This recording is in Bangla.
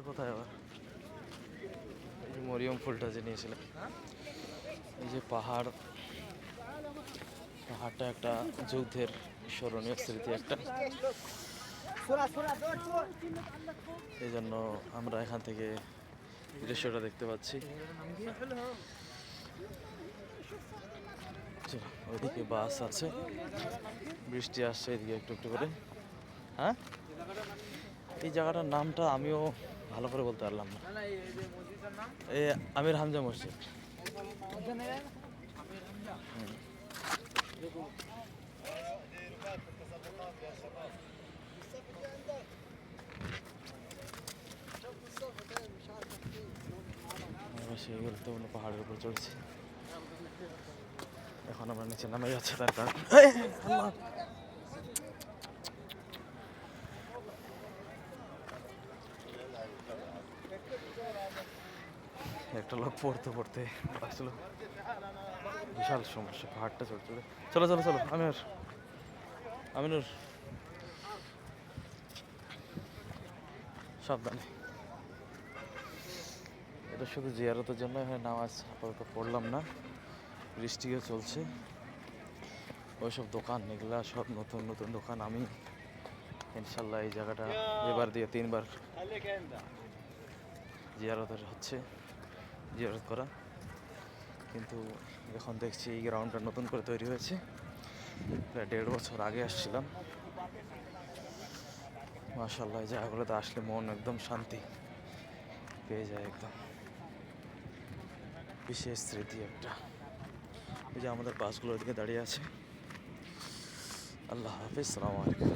কোথায় আবার এই যে মরিয়ম ফুলটা যে নিয়েছিলাম, এই যে পাহাড়টা একটা যুদ্ধের স্মরণীয় স্মৃতি একটা, এই জন্য আমরা এখান থেকে দৃশ্যটা দেখতে পাচ্ছি। ওইদিকে বাস আছে, বৃষ্টি আসছে এদিকে একটু একটু করে। হ্যাঁ, এই জায়গাটার নামটা আমিও ভালো করে বলতে পারলাম না। এই আমির হামজা মসজিদ। আমরা সেই গুরুত্বপূর্ণ পাহাড়ের উপর চড়ছি, এখন আমরা নিচে নামে যাচ্ছি। তার কারণ একটা লোক পড়তে পড়তে আসলো, বিশাল সমস্যা পাহাড়টা চড়তে। চলো চলো চলো আমিনুর সাবধানে। এটা শুধু জিয়ারতের জন্য, এখানে নামাজ আপাতত পড়লাম না, বৃষ্টিও চলছে। ওইসব দোকান এগুলা সব নতুন নতুন দোকান। আমি ইনশাল্লাহ এই জায়গাটা এবার দিয়ে 3বার জিয়ারত করা, কিন্তু এখন দেখছি এই গ্রাউন্ডটা নতুন করে তৈরি হয়েছে। প্রায় 1.5 বছর আগে আসছিলাম। মাশাআল্লাহ, এই জায়গাগুলোতে আসলে মন একদম শান্তি পেয়ে যায়, একদম বিশেষ স্মৃতি একটা। এই যে আমাদের বাসগুলোর দিকে দাঁড়িয়ে আছে। আল্লাহ হাফিজ, সালামু আলাইকুম।